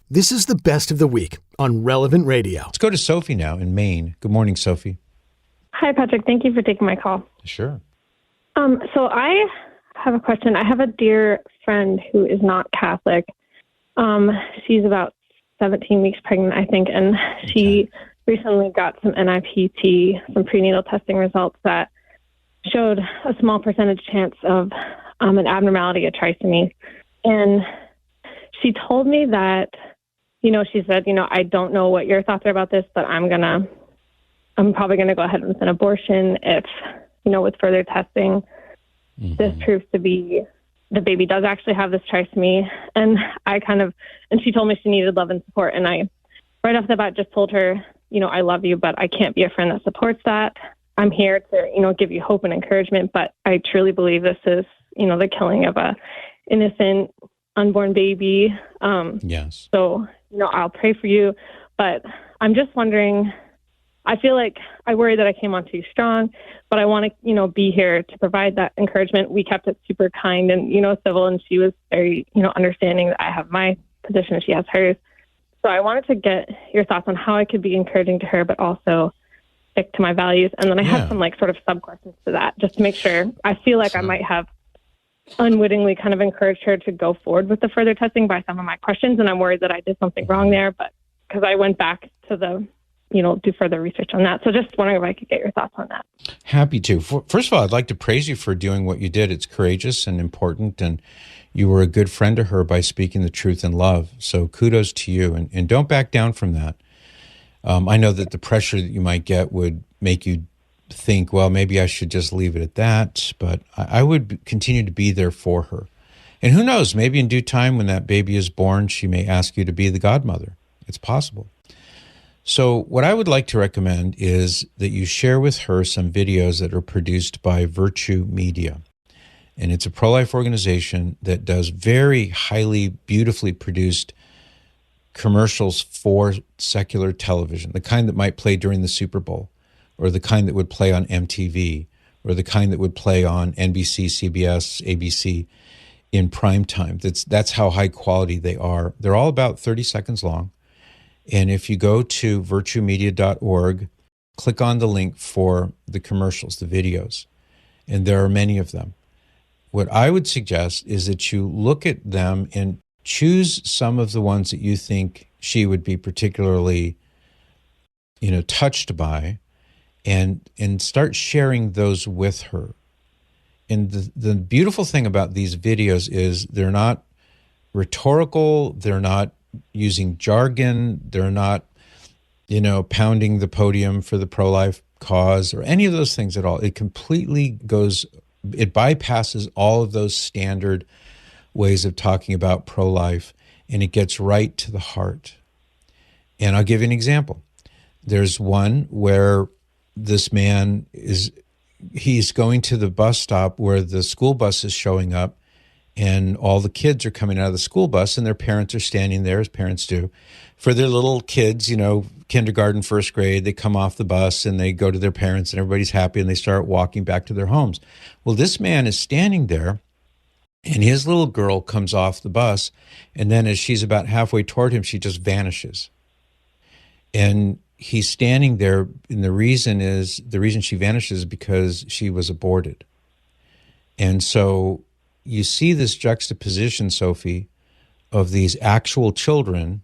This is the best of the week on Relevant Radio. Let's go to Sophie now in Maine. Good morning, Sophie. Hi, Patrick. Thank you for taking my call. Sure. So I have a question. I have a dear friend who is not Catholic. She's about 17 weeks pregnant, I think, and she recently got some NIPT, some prenatal testing results that showed a small percentage chance of an abnormality, a trisomy. And she told me that, she said, I don't know what your thoughts are about this, but I'm probably going to go ahead with an abortion if, with further testing, this proves to be the baby does actually have this trisomy. And and she told me she needed love and support. And I, right off the bat, just told her, I love you, but I can't be a friend that supports that. I'm here to, give you hope and encouragement, but I truly believe this is, the killing of a innocent unborn baby. Yes. So, I'll pray for you, but I'm just wondering, I feel like I worry that I came on too strong, but I want to, be here to provide that encouragement. We kept it super kind and, civil, and she was very, understanding that I have my position and she has hers. So I wanted to get your thoughts on how I could be encouraging to her, but also stick to my values. And then I have some sort of sub questions to that, just to make sure. I feel like I might have unwittingly kind of encouraged her to go forward with the further testing by some of my questions. And I'm worried that I did something wrong there, but because I went back to do further research on that. So just wondering if I could get your thoughts on that. Happy to. First of all, I'd like to praise you for doing what you did. It's courageous and important, and you were a good friend to her by speaking the truth in love. So kudos to you, and don't back down from that. I know that the pressure that you might get would make you think, well, maybe I should just leave it at that, but I would continue to be there for her. And who knows, maybe in due time when that baby is born, she may ask you to be the godmother. It's possible. So what I would like to recommend is that you share with her some videos that are produced by Virtue Media. And it's a pro-life organization that does very highly, beautifully produced commercials for secular television, the kind that might play during the Super Bowl, or the kind that would play on MTV, or the kind that would play on NBC, CBS, ABC in prime time. That's how high quality they are. They're all about 30 seconds long. And if you go to virtuemedia.org, click on the link for the commercials, the videos, and there are many of them. What I would suggest is that you look at them and choose some of the ones that you think she would be particularly, touched by, and start sharing those with her. And the beautiful thing about these videos is they're not rhetorical, they're not using jargon, they're not, pounding the podium for the pro-life cause or any of those things at all. It bypasses all of those standard ways of talking about pro-life, and it gets right to the heart. And I'll give you an example. There's one where this man he's going to the bus stop where the school bus is showing up, and all the kids are coming out of the school bus, and their parents are standing there, as parents do, for their little kids, kindergarten, first grade. They come off the bus and they go to their parents, and everybody's happy, and they start walking back to their homes. Well, this man is standing there, and his little girl comes off the bus, and then as she's about halfway toward him, she just vanishes. And he's standing there, and the reason she vanishes is because she was aborted. And so you see this juxtaposition, Sophie, of these actual children,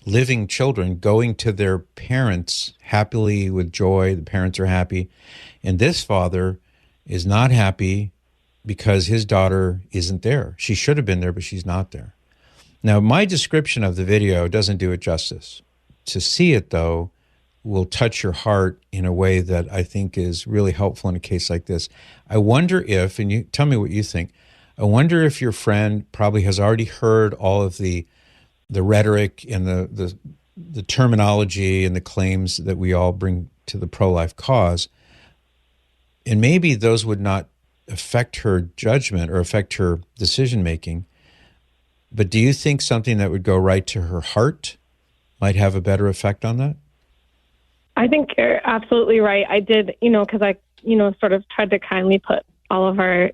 living children, going to their parents happily with joy. The parents are happy. And this father is not happy because his daughter isn't there. She should have been there, but she's not there. Now, my description of the video doesn't do it justice. To see it, though, will touch your heart in a way that I think is really helpful in a case like this. I wonder if, and you tell me what you think, I wonder if your friend probably has already heard all of the rhetoric and the terminology and the claims that we all bring to the pro-life cause, and maybe those would not affect her judgment or affect her decision-making, but do you think something that would go right to her heart might have a better effect on that? I think you're absolutely right. I did, because I, sort of tried to kindly put all of our,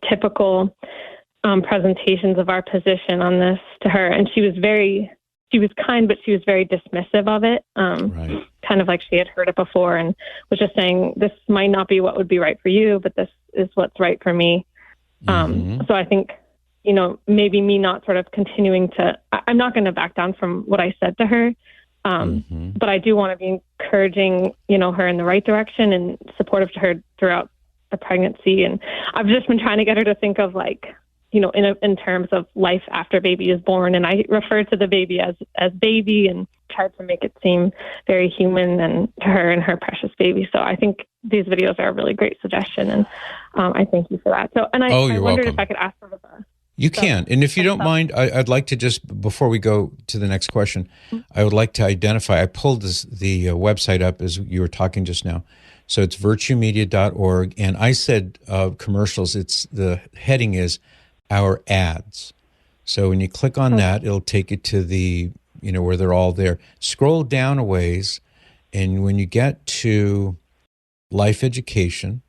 typical presentations of our position on this to her. And she was very, she was kind, but she was very dismissive of it. Right. Kind of like she had heard it before and was just saying, this might not be what would be right for you, but this is what's right for me. So I think, you know, maybe me not sort of continuing to, I'm not going to back down from what I said to her. But I do want to be encouraging, you know, her in the right direction and supportive to her throughout the pregnancy. And I've just been trying to get her to think of, like, you know, in terms of life after baby is born. And I refer to the baby as baby and tried to make it seem very human and to her and her precious baby. So I think these videos are a really great suggestion. And I thank you for that. So, and I wondered welcome. if I could ask her about You can. And if you don't mind, I'd like to just, before we go to the next question, I would like to identify, I pulled the website up as you were talking just now. So it's virtuemedia.org. And I said commercials, the heading is our ads. So when you click on that, it'll take you to the, you know, where they're all there. Scroll down a ways. And when you get to life education,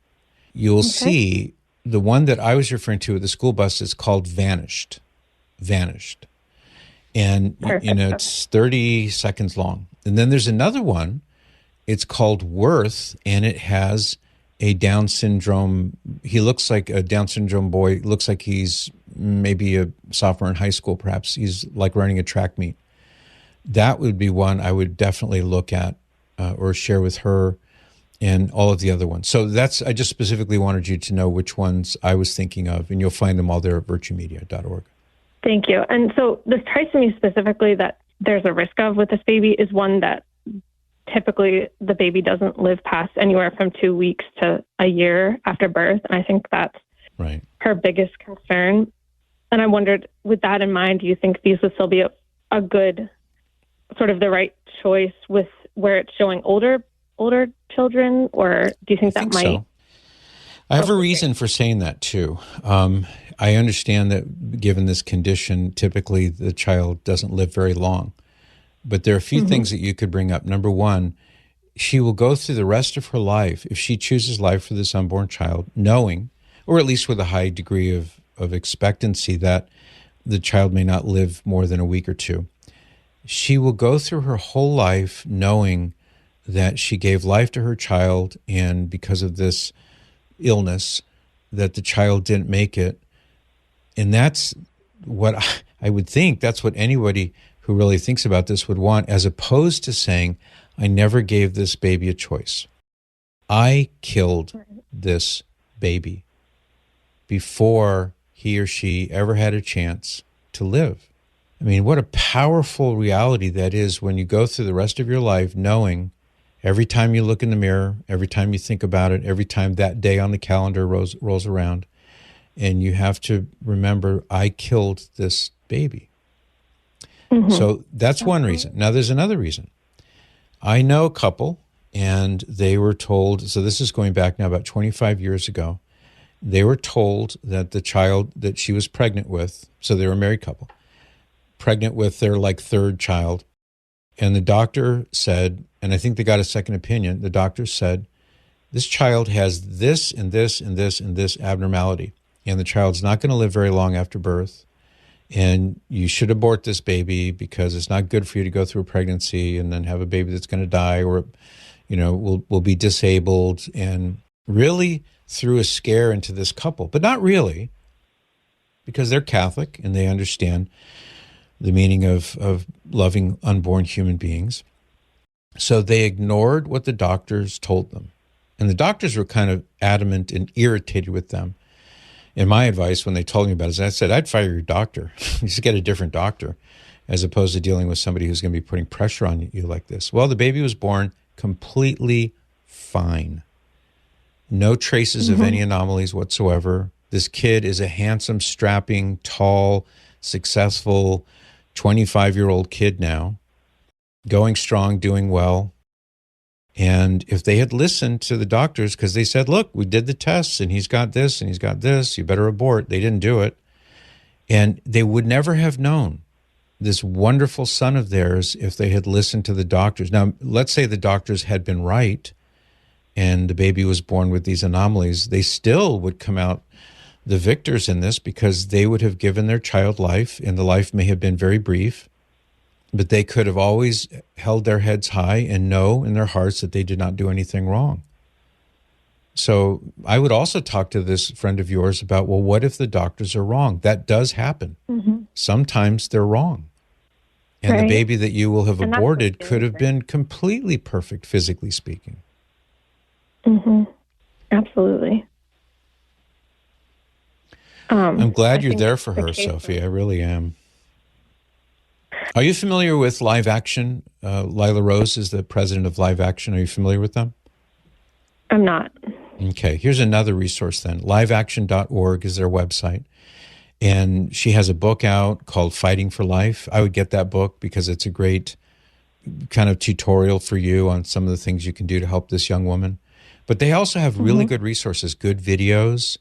you'll see the one that I was referring to with the school bus is called Vanished. And, you know, it's 30 seconds long. And then there's another one. It's called Worth, and it has a Down syndrome. He looks like a Down syndrome boy. Looks like he's maybe a sophomore in high school, perhaps. He's like running a track meet. That would be one I would definitely look at or share with her, and all of the other ones. So I just specifically wanted you to know which ones I was thinking of, and you'll find them all there at virtuemedia.org. Thank you. And so this trisomy specifically that there's a risk of with this baby is one that typically the baby doesn't live past anywhere from 2 weeks to a year after birth. And I think that's right. her biggest concern. And I wondered, with that in mind, do you think these would still be a good, sort of the right choice with where it's showing older children, or do you think that might? So. I have a reason for saying that too. I understand that given this condition, typically the child doesn't live very long. But there are a few things that you could bring up. Number one, she will go through the rest of her life, if she chooses life for this unborn child, knowing, or at least with a high degree of expectancy, that the child may not live more than a week or two. She will go through her whole life knowing that she gave life to her child, and because of this illness, that the child didn't make it. And that's what I would think, that's what anybody who really thinks about this would want, as opposed to saying, I never gave this baby a choice. I killed this baby before he or she ever had a chance to live. I mean, what a powerful reality that is when you go through the rest of your life knowing every time you look in the mirror, every time you think about it, every time that day on the calendar rolls around, and you have to remember, I killed this baby. So that's one reason. Now, there's another reason. I know a couple, and they were told, so this is going back now about 25 years ago, they were told that the child that she was pregnant with, so they were a married couple, pregnant with their third child, and the doctor said, and I think they got a second opinion, the doctor said, this child has this and this and this and this abnormality, and the child's not going to live very long after birth. And you should abort this baby because it's not good for you to go through a pregnancy and then have a baby that's going to die, or, you know, will be disabled, and really threw a scare into this couple. But not really, because they're Catholic and they understand the meaning of loving unborn human beings. So they ignored what the doctors told them. And the doctors were kind of adamant and irritated with them. And my advice when they told me about it is, I said, I'd fire your doctor. Just get a different doctor, as opposed to dealing with somebody who's going to be putting pressure on you like this. Well, the baby was born completely fine. No traces of any anomalies whatsoever. This kid is a handsome, strapping, tall, successful 25-year-old kid now, going strong, doing well. And if they had listened to the doctors, because they said, look, we did the tests and he's got this and he's got this, you better abort. They didn't do it. And they would never have known this wonderful son of theirs if they had listened to the doctors. Now, let's say the doctors had been right and the baby was born with these anomalies. They still would come out the victors in this, because they would have given their child life, and the life may have been very brief. But they could have always held their heads high and know in their hearts that they did not do anything wrong. So I would also talk to this friend of yours about, well, what if the doctors are wrong? That does happen. Sometimes they're wrong. And the baby that you will have aborted could have been completely perfect, physically speaking. Absolutely. I'm glad you're there for her, Sophie. I really am. Are you familiar with Live Action? Lila Rose is the president of Live Action. Are you familiar with them? I'm not. Okay. Here's another resource then. Liveaction.org is their website. And she has a book out called Fighting for Life. I would get that book because it's a great kind of tutorial for you on some of the things you can do to help this young woman. But they also have really good resources, good videos,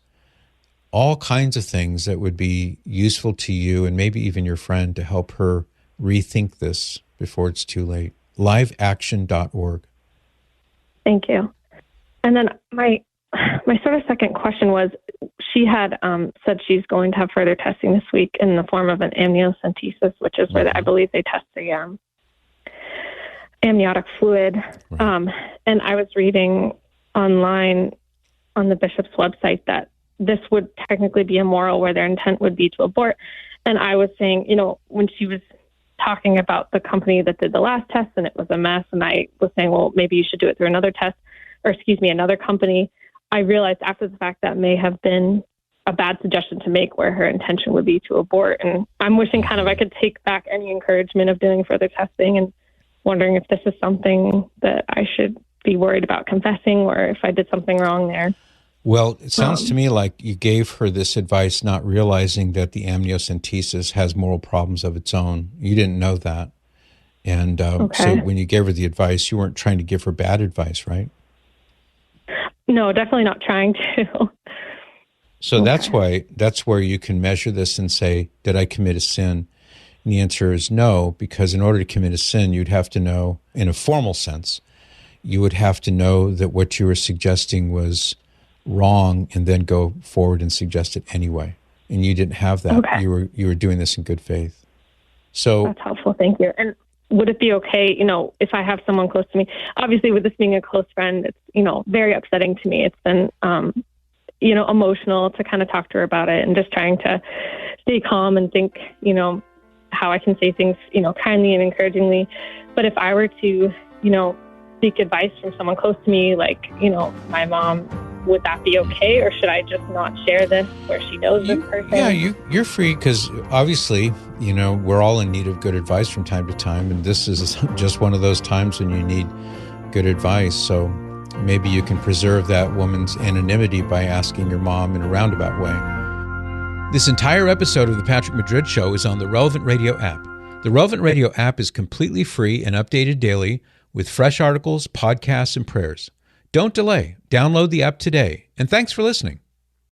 all kinds of things that would be useful to you and maybe even your friend to help her rethink this before it's too late. Liveaction.org. Thank you. And then my sort of second question was, she had said she's going to have further testing this week in the form of an amniocentesis, which is where I believe they test the amniotic fluid. And I was reading online on the bishop's website that this would technically be immoral, where their intent would be to abort. And I was saying, when she was talking about the company that did the last test and it was a mess, and I was saying, well, maybe you should do it through another company. I realized after the fact that may have been a bad suggestion to make, where her intention would be to abort. And I'm wishing kind of I could take back any encouragement of doing further testing, and wondering if this is something that I should be worried about confessing, or if I did something wrong there. Well, it sounds to me like you gave her this advice not realizing that the amniocentesis has moral problems of its own. You didn't know that. And so when you gave her the advice, you weren't trying to give her bad advice, right? No, definitely not trying to. So that's where you can measure this and say, did I commit a sin? And the answer is no, because in order to commit a sin, you'd have to know, in a formal sense, you would have to know that what you were suggesting was wrong and then go forward and suggest it anyway. And you didn't have that. Okay. You were doing this in good faith. So that's helpful. Thank you. And would it be okay, if I have someone close to me? Obviously, with this being a close friend, it's, very upsetting to me. It's been, emotional to kind of talk to her about it, and just trying to stay calm and think, how I can say things, kindly and encouragingly. But if I were to, seek advice from someone close to me, like, my mom, would that be okay? Or should I just not share this where she knows this person? Yeah, you're free, because obviously, we're all in need of good advice from time to time. And this is just one of those times when you need good advice. So maybe you can preserve that woman's anonymity by asking your mom in a roundabout way. This entire episode of The Patrick Madrid Show is on the Relevant Radio app. The Relevant Radio app is completely free and updated daily with fresh articles, podcasts, and prayers. Don't delay. Download the app today. And thanks for listening.